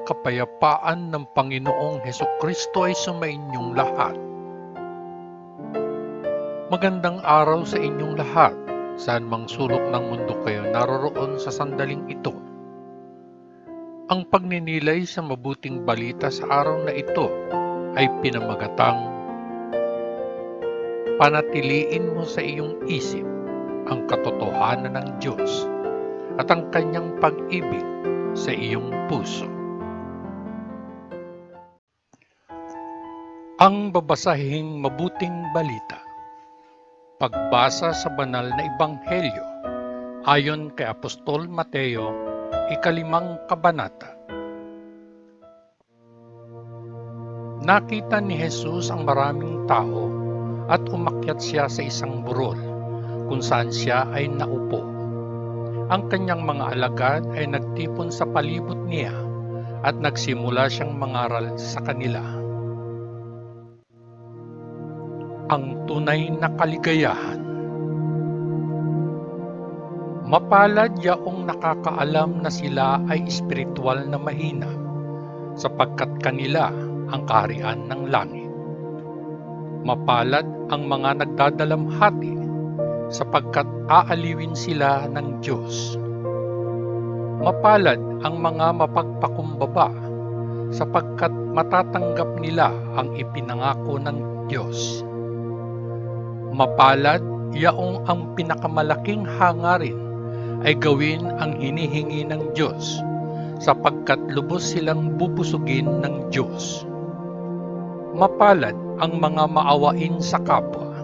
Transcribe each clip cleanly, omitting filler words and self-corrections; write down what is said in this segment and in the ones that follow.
kapayapaan ng Panginoong Hesukristo ay sumainyong lahat. Magandang araw sa inyong lahat, saan mang sulok ng mundo kayo naroroon sa sandaling ito. Ang pagninilay sa mabuting balita sa araw na ito ay pinamagatang, panatiliin mo sa iyong isip ang katotohanan ng Diyos at ang kanyang pag-ibig sa iyong puso. Ang babasahing mabuting balita. Pagbasa sa banal na ebanghelyo ayon kay Apostol Mateo, 5 kabanata. Nakita ni Jesus ang maraming tao at umakyat siya sa isang burol kung saan siya ay naupo. Ang kanyang mga alagad ay nagtipon sa palibot niya at nagsimula siyang mangaral sa kanila. Ang tunay na kaligayahan. Mapalad yaong nakakaalam na sila ay espiritual na mahina, sapagkat kanila ang kaharian ng langit. Mapalad ang mga nagdadalamhati, sapagkat aaliwin sila ng Diyos. Mapalad ang mga mapagpakumbaba, sapagkat matatanggap nila ang ipinangako ng Diyos. Mapalad yaong ang pinakamalaking hangarin ay gawin ang hinihingi ng Diyos, sapagkat lubos silang bubusugin ng Diyos. Mapalad ang mga maawain sa kapwa,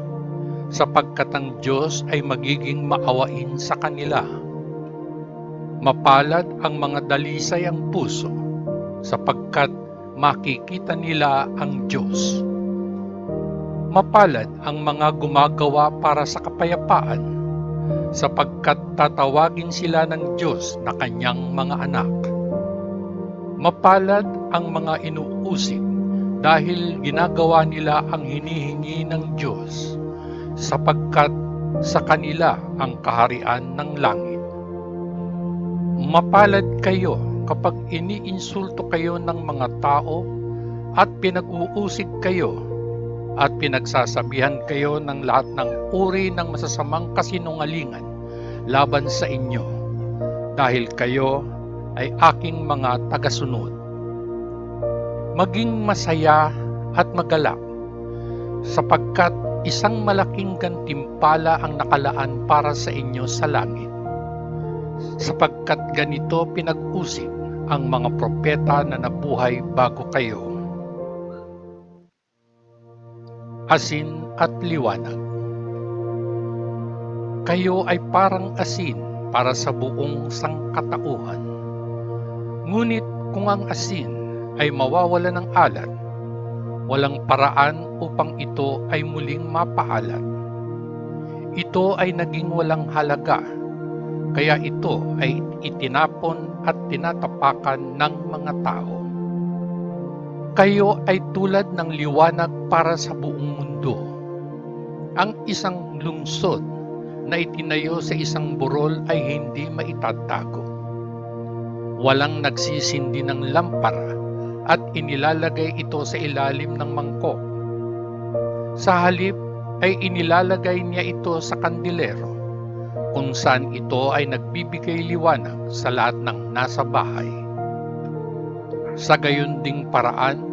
sapagkat ang Diyos ay magiging maawain sa kanila. Mapalad ang mga dalisay ang puso, sapagkat makikita nila ang Diyos. Mapalad ang mga gumagawa para sa kapayapaan, sapagkat tatawagin sila ng Diyos na kanyang mga anak. Mapalad ang mga inuusig dahil ginagawa nila ang hinihingi ng Diyos, sapagkat sa kanila ang kaharian ng langit. Mapalad kayo kapag iniinsulto kayo ng mga tao at pinag-uusig kayo at pinagsasabihan kayo ng lahat ng uri ng masasamang kasinungalingan laban sa inyo, dahil kayo ay aking mga tagasunod. Maging masaya at magalak, sapagkat isang malaking gantimpala ang nakalaan para sa inyo sa langit, sapagkat ganito pinag-usig ang mga propeta na nabuhay bago kayo. Asin at liwanag. Kayo ay parang asin para sa buong sangkatauhan. Ngunit kung ang asin ay mawawala ng alat, walang paraan upang ito ay muling mapaalat. Ito ay naging walang halaga, kaya ito ay itinapon at tinatapakan ng mga tao. Kayo ay tulad ng liwanag para sa buong mundo. Ang isang lungsod na itinayo sa isang burol ay hindi maitatago. Walang nagsisindi ng lampara at inilalagay ito sa ilalim ng mangkok. Sa halip ay inilalagay niya ito sa kandilero, kung saan ito ay nagbibigay liwanag sa lahat ng nasa bahay. Sa gayon ding paraan,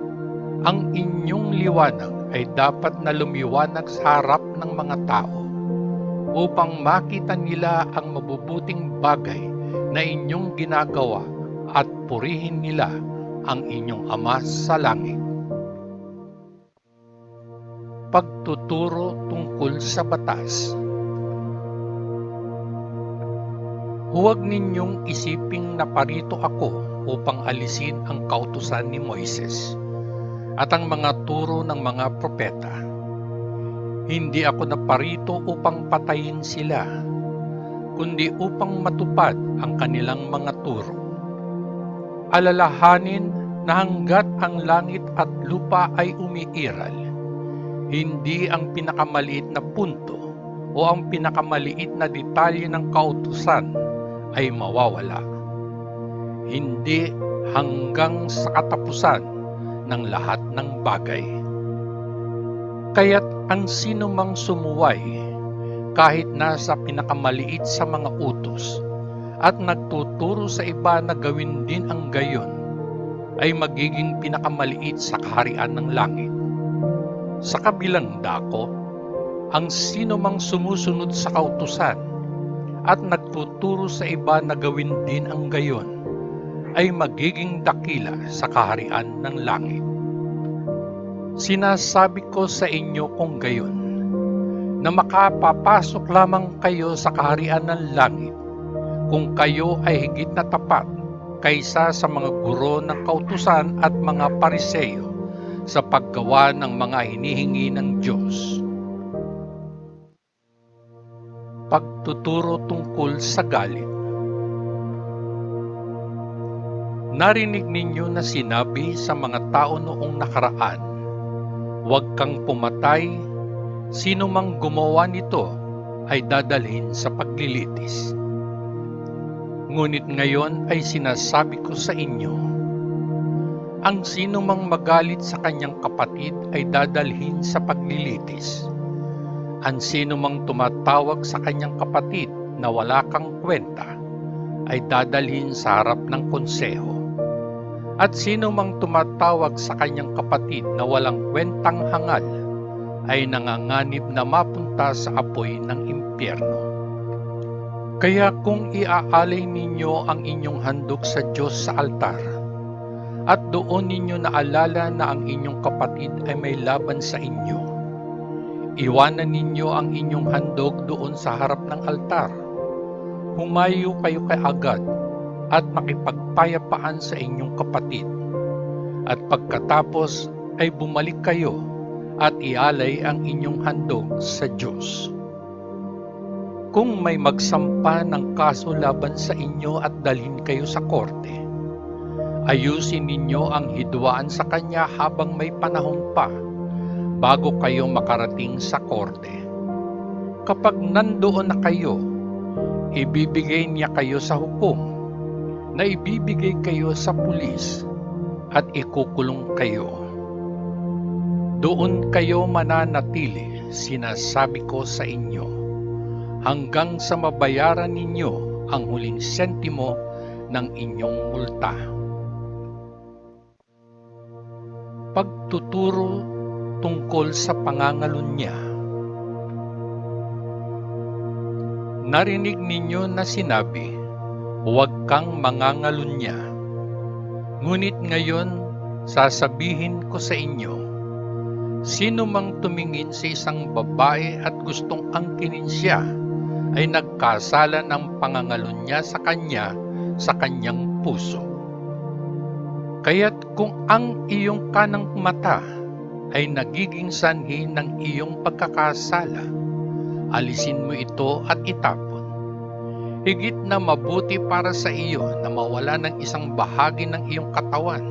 ang inyong liwanag ay dapat na lumiwanag sa harap ng mga tao, upang makita nila ang mabubuting bagay na inyong ginagawa at purihin nila ang inyong Ama sa langit. Pagtuturo tungkol sa batas. Huwag ninyong isiping naparito ako upang alisin ang kautusan ni Moises at ang mga turo ng mga propeta. Hindi ako naparito upang patayin sila, kundi upang matupad ang kanilang mga turo. Alalahanin na hanggat ang langit at lupa ay umiiral, hindi ang pinakamaliit na punto o ang pinakamaliit na detalye ng kautusan ay mawawala. Hindi hanggang sa katapusan ng lahat ng bagay. Kaya't ang sinumang sumuway, kahit nasa pinakamaliit sa mga utos, at nagtuturo sa iba na gawin din ang gayon, ay magiging pinakamaliit sa kaharian ng langit. Sa kabilang dako, ang sinumang sumusunod sa kautusan at nagtuturo sa iba na gawin din ang gayon, ay magiging dakila sa kaharian ng langit. Sinasabi ko sa inyo kung gayon, na makapapasok lamang kayo sa kaharian ng langit kung kayo ay higit na tapat kaysa sa mga guro ng kautusan at mga Pariseyo sa paggawa ng mga hinihingi ng Diyos. Pagtuturo tungkol sa galit. Narinig ninyo na sinabi sa mga tao noong nakaraan, "Huwag kang pumatay, sino mang gumawa nito ay dadalhin sa paglilitis." Ngunit ngayon ay sinasabi ko sa inyo, ang sino mang magalit sa kanyang kapatid ay dadalhin sa paglilitis. Ang sino mang tumatawag sa kanyang kapatid na wala kang kwenta ay dadalhin sa harap ng konseho. At sino mang tumatawag sa kanyang kapatid na walang kwentang hangal ay nanganganib na mapunta sa apoy ng impyerno. Kaya kung iaalay ninyo ang inyong handog sa Diyos sa altar, at doon ninyo naalala na ang inyong kapatid ay may laban sa inyo, iwanan ninyo ang inyong handog doon sa harap ng altar. Humayo kayo kaagad at makipagpayapaan sa inyong kapatid. At pagkatapos ay bumalik kayo at ialay ang inyong handog sa Diyos. Kung may magsampa ng kaso laban sa inyo at dalhin kayo sa korte, ayusin ninyo ang hidwaan sa kanya habang may panahon pa, bago kayo makarating sa korte. Kapag nandoon na kayo, ibibigay niya kayo sa hukom, na ibibigay kayo sa pulis at ikukulong kayo. Doon kayo mananatili, sinasabi ko sa inyo, hanggang sa mabayaran ninyo ang huling sentimo ng inyong multa. Pagtuturo tungkol sa pangangalunya. Narinig ninyo na sinabi, "Huwag kang mangangalunya." Ngunit ngayon, sasabihin ko sa inyo, sino mang tumingin sa isang babae at gustong angkinin siya, ay nagkasala ng pangangalunya sa kanyang puso. Kaya't kung ang iyong kanang mata ay nagiging sanhi ng iyong pagkakasala, alisin mo ito at itapon. Higit na mabuti para sa iyo na mawala ng isang bahagi ng iyong katawan,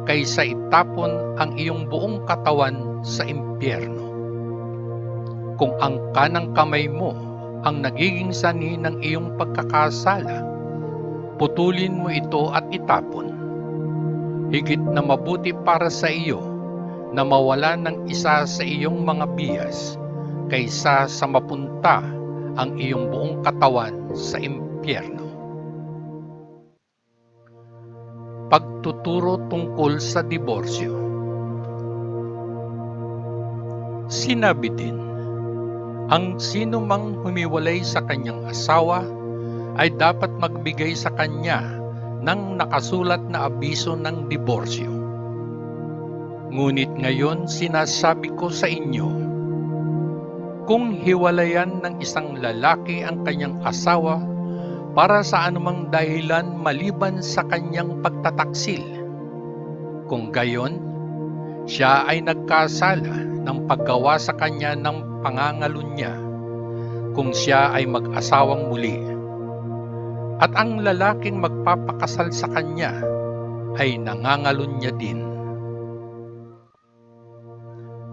kaysa itapon ang iyong buong katawan sa impyerno. Kung ang kanang kamay mo ang nagiging sanhi ng iyong pagkakasala, putulin mo ito at itapon. Higit na mabuti para sa iyo na mawala ng isa sa iyong mga biyas, kaysa sa mapunta ang iyong buong katawan sa impyerno. Pagtuturo tungkol sa diborsyo. Sinabi din, ang sino mang humiwalay sa kanyang asawa ay dapat magbigay sa kanya ng nakasulat na abiso ng diborsyo. Ngunit ngayon sinasabi ko sa inyo, kung hiwalayan ng isang lalaki ang kanyang asawa para sa anumang dahilan maliban sa kanyang pagtataksil, kung gayon, siya ay nagkasala ng paggawa sa kanya ng pangangalunya kung siya ay mag-asawang muli. At ang lalaking magpapakasal sa kanya ay nangangalunya din.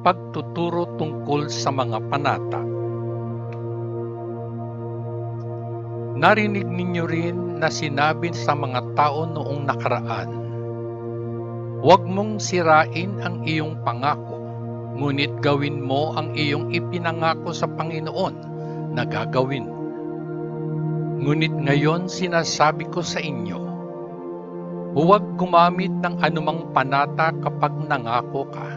Pagtuturo tungkol sa mga panata. Narinig ninyo rin na sinabi sa mga tao noong nakaraan, Huwag mong sirain ang iyong pangako, ngunit gawin mo ang iyong ipinangako sa Panginoon na gagawin. Ngunit ngayon sinasabi ko sa inyo, huwag gumamit ng anumang panata kapag nangako ka.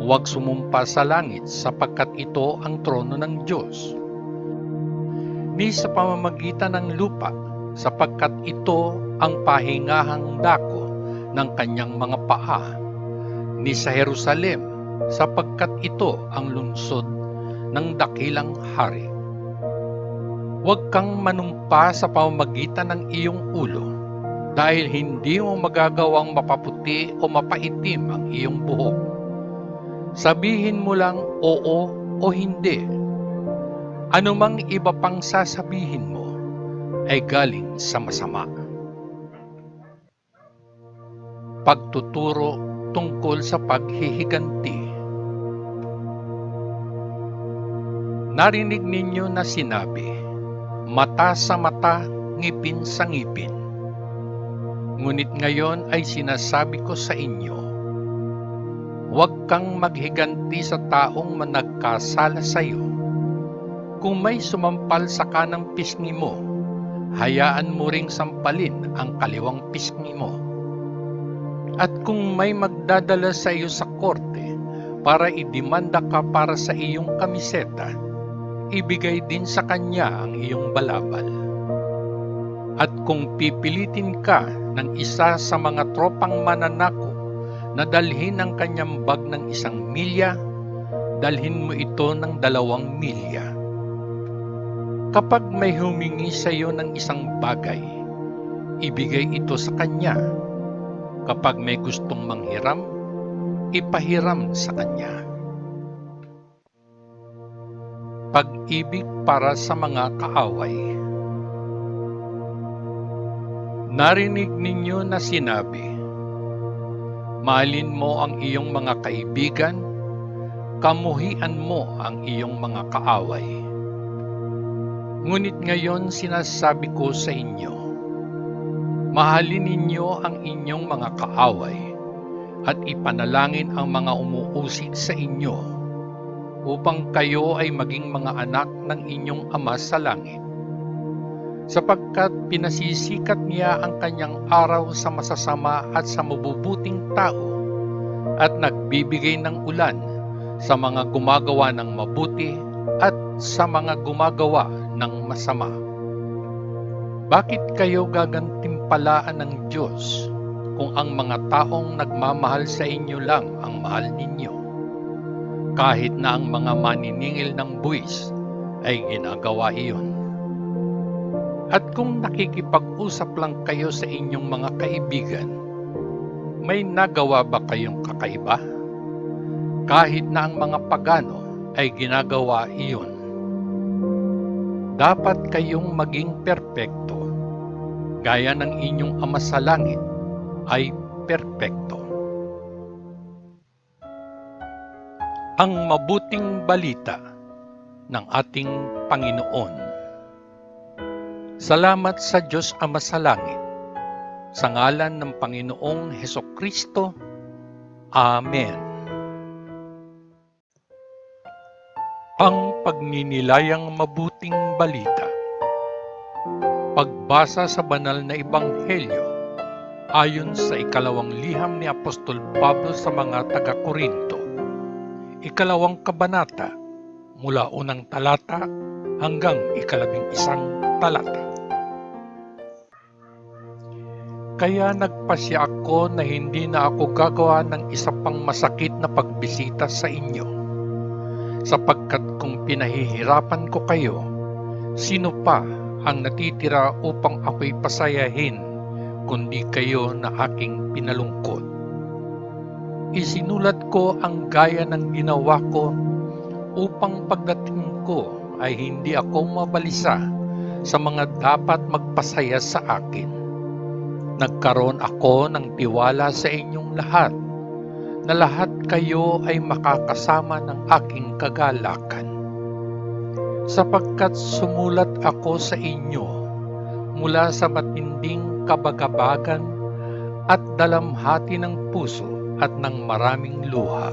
Huwag sumumpa sa langit sapagkat ito ang trono ng Diyos, ni sa pamamagitan ng lupa sapagkat ito ang pahingahang dako ng kanyang mga paa, ni sa Jerusalem sapagkat ito ang lungsod ng dakilang hari. Huwag kang manumpa sa pamamagitan ng iyong ulo, dahil hindi mo magagawang mapaputi o mapaitim ang iyong buhok. Sabihin mo lang oo o hindi. Anumang iba pang sasabihin mo ay galing sa masama. Pagtuturo tungkol sa paghihiganti. Narinig ninyo na sinabi, mata sa mata, ngipin sa ngipin. Ngunit ngayon ay sinasabi ko sa inyo, huwag kang maghiganti sa taong nagkasala sa iyo. Kung may sumampal sa kanang pisngi mo, hayaan mo ring sampalin ang kaliwang pisngi mo. At kung may magdadala sa iyo sa korte para idemanda ka para sa iyong kamiseta, ibigay din sa kanya ang iyong balabal. At kung pipilitin ka ng isa sa mga tropang mananako na dalhin ang kanyang bag ng 1 milya, dalhin mo ito ng 2 milya. Kapag may humingi sa iyo ng isang bagay, ibigay ito sa kanya. Kapag may gustong manghiram, ipahiram sa kanya. Pag-ibig para sa mga kaaway. Narinig ninyo na sinabi, mahalin mo ang iyong mga kaibigan, kamuhian mo ang iyong mga kaaway. Ngunit ngayon sinasabi ko sa inyo, mahalin ninyo ang inyong mga kaaway at ipanalangin ang mga umuusig sa inyo upang kayo ay maging mga anak ng inyong Ama sa langit. Sapagkat pinasisikat niya ang kanyang araw sa masasama at sa mabubuting tao at nagbibigay ng ulan sa mga gumagawa ng mabuti at sa mga gumagawa ng masama. Bakit kayo gagantimpalaan ng Diyos kung ang mga taong nagmamahal sa inyo lang ang mahal ninyo? Kahit na ang mga maniningil ng buwis ay ginagawa iyon. At kung nakikipag-usap lang kayo sa inyong mga kaibigan, may nagawa ba kayong kakaiba? Kahit na ang mga pagano ay ginagawa iyon. Dapat kayong maging perpekto, gaya ng inyong Ama sa langit ay perpekto. Ang mabuting balita ng ating Panginoon. Salamat sa Diyos Ama sa langit, sa ngalan ng Panginoong Hesukristo. Amen. Ang pagninilayang mabuting balita. Pagbasa sa banal na ebanghelyo ayon sa 2 liham ni Apostol Pablo sa mga taga-Korinto, 2 kabanata, mula 1 talata hanggang 11 talata. Kaya nagpasya ako na hindi na ako gagawa ng isa pang masakit na pagbisita sa inyo, sapagkat kung pinahihirapan ko kayo, sino pa ang natitira upang ako'y pasayahin kundi kayo na aking pinalungkot? Isinulat ko ang gaya ng ginawa ko upang pagdating ko ay hindi ako mabalisa sa mga dapat magpasaya sa akin. Nagkaroon ako ng tiwala sa inyong lahat, na lahat kayo ay makakasama ng aking kagalakan. Sapagkat sumulat ako sa inyo mula sa matinding kabagabagan at dalamhati ng puso at ng maraming luha,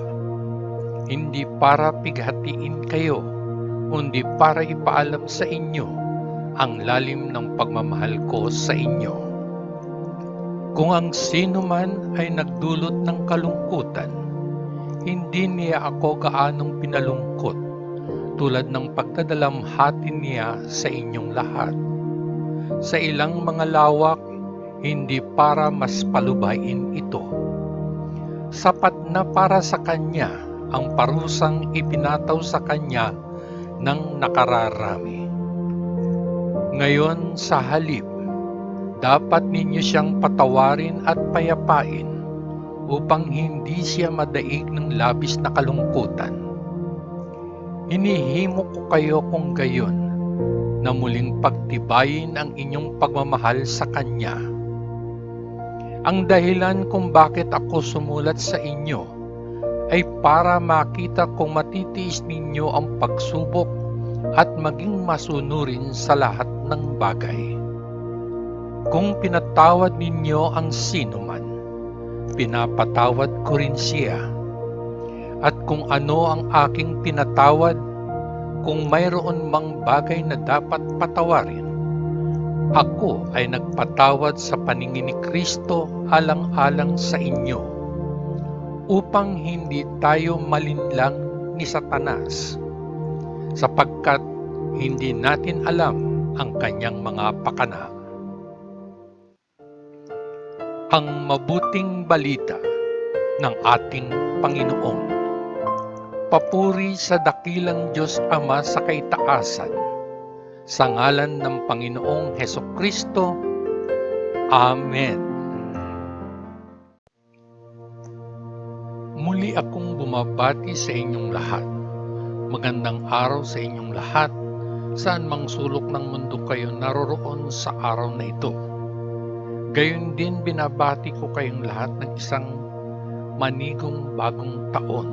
hindi para pighatiin kayo, kundi para ipaalam sa inyo ang lalim ng pagmamahal ko sa inyo. Kung ang sino man ay nagdulot ng kalungkutan, hindi niya ako gaanong pinalungkot tulad ng pagdadalamhati niya sa inyong lahat. Sa ilang mga lawak, hindi para mas palubayin ito. Sapat na para sa kanya ang parusang ipinataw sa kanya ng nakararami. Ngayon sa halip, dapat ninyo siyang patawarin at payapain upang hindi siya madaig ng labis na kalungkutan. Hinihimo ko kayo kung gayon na muling pagtibayin ang inyong pagmamahal sa Kanya. Ang dahilan kung bakit ako sumulat sa inyo ay para makita kung matitiis ninyo ang pagsubok at maging masunurin sa lahat ng bagay. Kung pinatawad ninyo ang sino man, pinapatawad ko rin siya. At kung ano ang aking pinatawad, kung mayroon mang bagay na dapat patawarin, ako ay nagpatawad sa paningin ni Kristo alang-alang sa inyo, upang hindi tayo malinlang ni Satanas, sapagkat hindi natin alam ang kanyang mga pakana. Ang mabuting balita ng ating Panginoon. Papuri sa dakilang Diyos Ama sa kaitaasan, sa ngalan ng Panginoong Hesukristo. Amen. Muli akong bumabati sa inyong lahat. Magandang araw sa inyong lahat, saan mang sulok ng mundo kayo naroroon sa araw na ito. Gayon din binabati ko kayong lahat ng isang manigong bagong taon.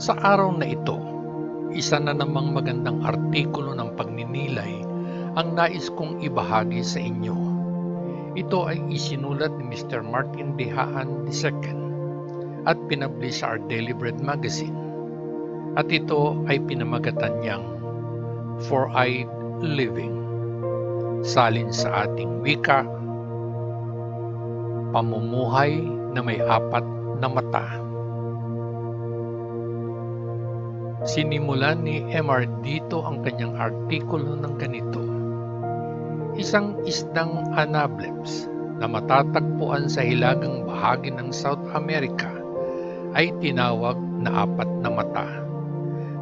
Sa araw na ito, isa na namang magandang artikulo ng pagninilay ang nais kong ibahagi sa inyo. Ito ay isinulat ni Mr. Martin D. Haan II at pinablish sa Our Daily Bread magazine. At ito ay pinamagatan niyang Four-Eyed Living. Salin sa ating wika, pamumuhay na may apat na mata. Sinimulan ni M.R. dito ang kanyang artikulo ng ganito. Isang isdang anableps na matatagpuan sa hilagang bahagi ng South America ay tinawag na apat na mata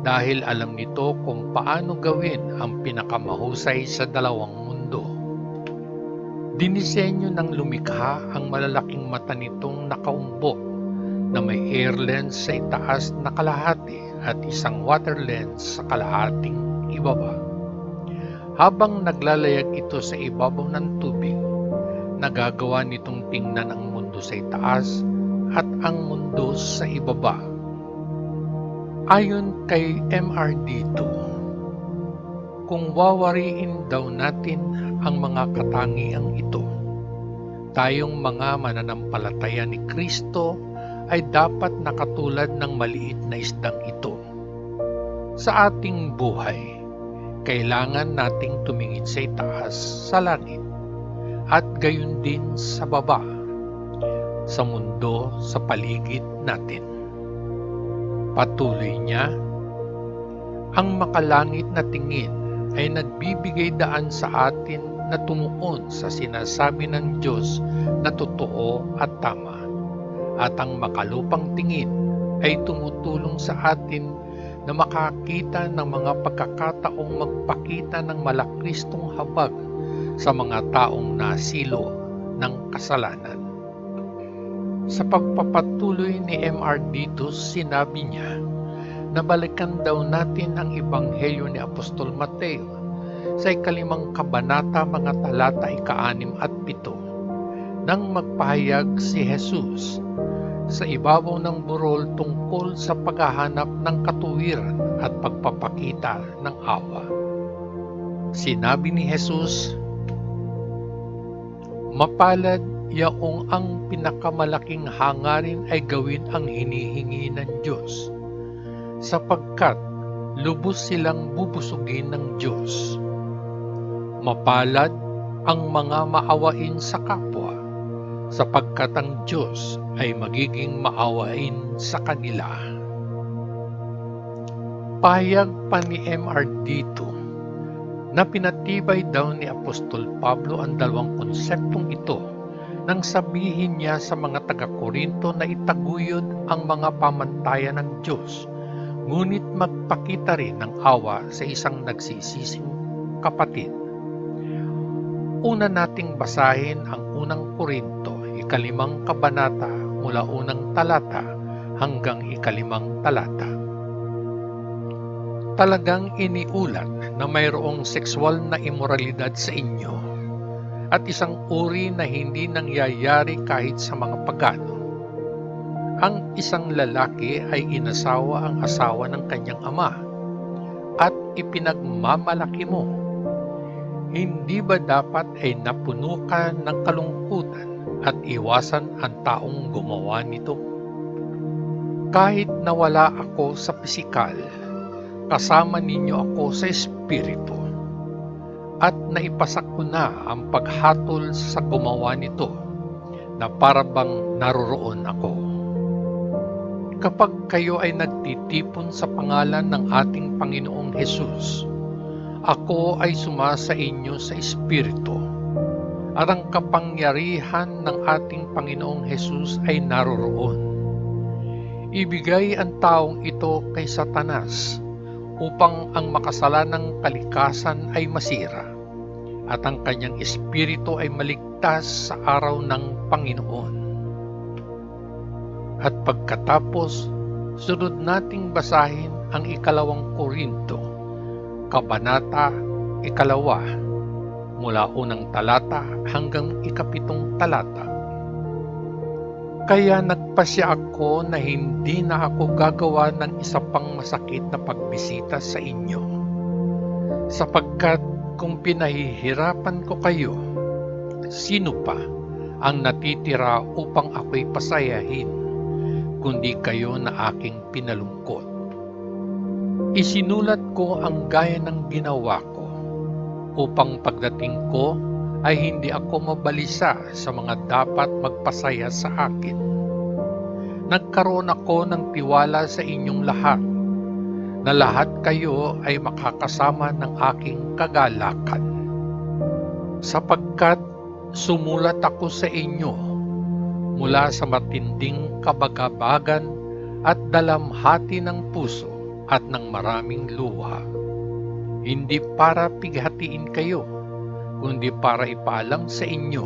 dahil alam nito kung paano gawin ang pinakamahusay sa dalawang mundo. Dinisenyo ng lumikha ang malalaking mata nitong nakaumbok na may air lens sa itaas na kalahati at isang water lens sa kalahating ibaba. Habang naglalayag ito sa ibabaw ng tubig, nagagawa nitong tingnan ang mundo sa itaas at ang mundo sa ibaba. Ayon kay M.R. dito, kung wawariin daw natin ang mga katangiang ito, tayong mga mananampalataya ni Kristo ay dapat nakatulad ng maliit na isdang ito. Sa ating buhay, kailangan nating tumingin sa itaas sa langit at gayon din sa baba, sa mundo sa paligid natin. Patuloy niya, ang makalangit na tingin ay nagbibigay daan sa atin na tumuon sa sinasabi ng Diyos na totoo at tama. At ang makalupang tingin ay tumutulong sa atin na makakita ng mga pagkakataong magpakita ng malakristong habag sa mga taong nasilo ng kasalanan. Sa pagpapatuloy ni M.R. dito, sinabi niya na balikan daw natin ang Ebanghelyo ni Apostol Mateo sa 5 kabanata mga talata 6 at 7 nang magpahayag si Jesus sa ibabaw ng burol tungkol sa paghahanap ng katuwiran at pagpapakita ng awa. Sinabi ni Jesus, "Mapalad yaong ang pinakamalaking hangarin ay gawin ang hinihingi ng Diyos, sapagkat lubos silang bubusugin ng Diyos. Mapalad ang mga maawain sa kapwa, sapagkat ang Diyos ay magiging maawain sa kanila. Pahayag pa ni M.R. dito na pinatibay daw ni Apostol Pablo ang dalawang konseptong ito nang sabihin niya sa mga taga-Korinto na itaguyod ang mga pamantayan ng Diyos, ngunit magpakita rin ng awa sa isang nagsisising kapatid. Una nating basahin ang unang Korinto, 5 kabanata mula unang talata hanggang 5 talata. Talagang iniulat na mayroong sexual na imoralidad sa inyo at isang uri na hindi nangyayari kahit sa mga pagano. Ang isang lalaki ay inasawa ang asawa ng kanyang ama at ipinagmamalaki mo. Hindi ba dapat ay napuno ka ng kalungkutan at iwasan ang taong gumawa nito? Kahit nawala ako sa pisikal, kasama ninyo ako sa espiritu, at naipasak ko na ang paghatol sa gumawa nito na para bang naroroon ako. Kapag kayo ay nagtitipon sa pangalan ng ating Panginoong Hesus, ako ay sumasa inyo sa espiritu, at ang kapangyarihan ng ating Panginoong Hesus ay naroroon. Ibigay ang taong ito kay Satanas upang ang makasalanang kalikasan ay masira at ang kanyang espiritu ay maligtas sa araw ng Panginoon. At pagkatapos, sunod nating basahin ang 2 Korinto, kabanata 2, mula unang talata hanggang 7 talata. Kaya nagpasya ako na hindi na ako gagawa ng isa pang masakit na pagbisita sa inyo, sapagkat kung pinahihirapan ko kayo, sino pa ang natitira upang ako'y pasayahin, kundi kayo na aking pinalungkot? Isinulat ko ang gaya ng ginawa ko, upang pagdating ko ay hindi ako mabalisa sa mga dapat magpasaya sa akin. Nagkaroon ako ng tiwala sa inyong lahat, na lahat kayo ay makakasama ng aking kagalakan. Sapagkat sumulat ako sa inyo mula sa matinding kabagabagan at dalamhati ng puso at ng maraming luha, hindi para pighatiin kayo, kundi para ipaalam sa inyo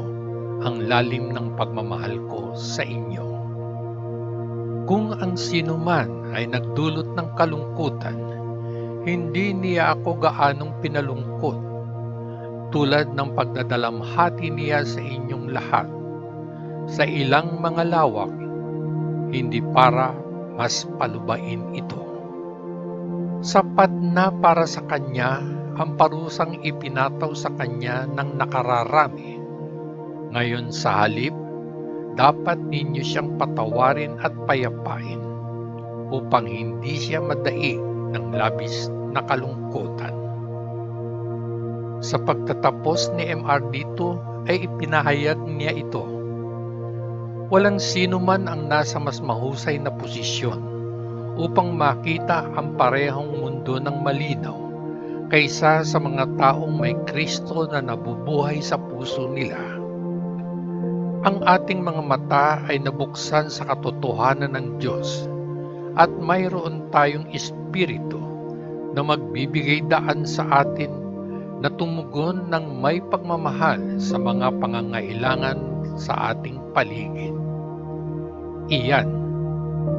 ang lalim ng pagmamahal ko sa inyo. Kung ang sino man ay nagdulot ng kalungkutan, hindi niya ako gaanong pinalungkot, tulad ng pagdadalamhati niya sa inyong lahat, sa ilang mga lawak, hindi para mas palubain ito. Sapat na para sa kanya ang parusang ipinataw sa kanya ng nakararami. Ngayon sa halip, dapat ninyo siyang patawarin at payapain upang hindi siya madaig ng labis na kalungkutan. Sa pagtatapos ni M.R. dito ay ipinahayag niya ito. Walang sino man ang nasa mas mahusay na posisyon upang makita ang parehong mundo ng malinaw kaysa sa mga taong may Kristo na nabubuhay sa puso nila. Ang ating mga mata ay nabuksan sa katotohanan ng Diyos at mayroon tayong espiritu na magbibigay daan sa atin na tumugon ng may pagmamahal sa mga pangangailangan sa ating paligid. Iyan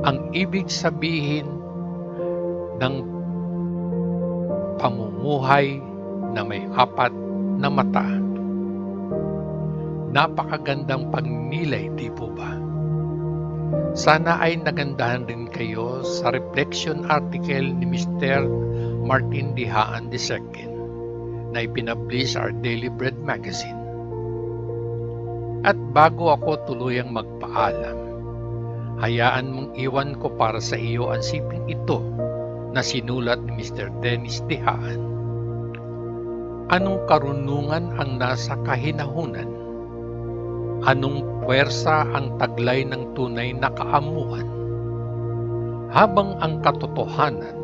ang ibig sabihin ng pamumuhay na may apat na mata. Napakagandang pagnilay, di po ba? Sana ay nagandahan rin kayo sa reflection article ni Mr. Martin D. Haan II na ipinablish our Daily Bread magazine. At bago ako tuluyang magpaalam, hayaan mong iwan ko para sa iyo ang siping ito na sinulat ni Mr. Dennis Dehaan. Anong karunungan ang nasa kahinahunan? Anong puwersa ang taglay ng tunay na kaamuhan? Habang ang katotohanan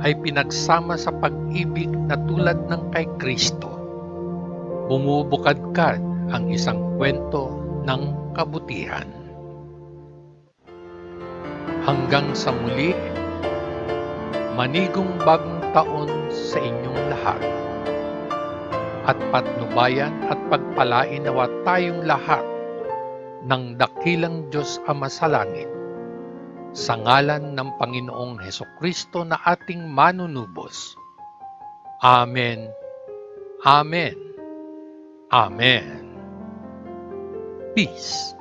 ay pinagsama sa pag-ibig na tulad ng kay Kristo, bumubukadkad ang isang kwento ng kabutihan. Hanggang sa muli, manigong bagong taon sa inyong lahat. At patnubayan at pagpalain nawa tayong lahat ng dakilang Diyos Ama sa langit, sa ngalan ng Panginoong Hesukristo na ating manunubos. Amen. Amen. Amen. Peace.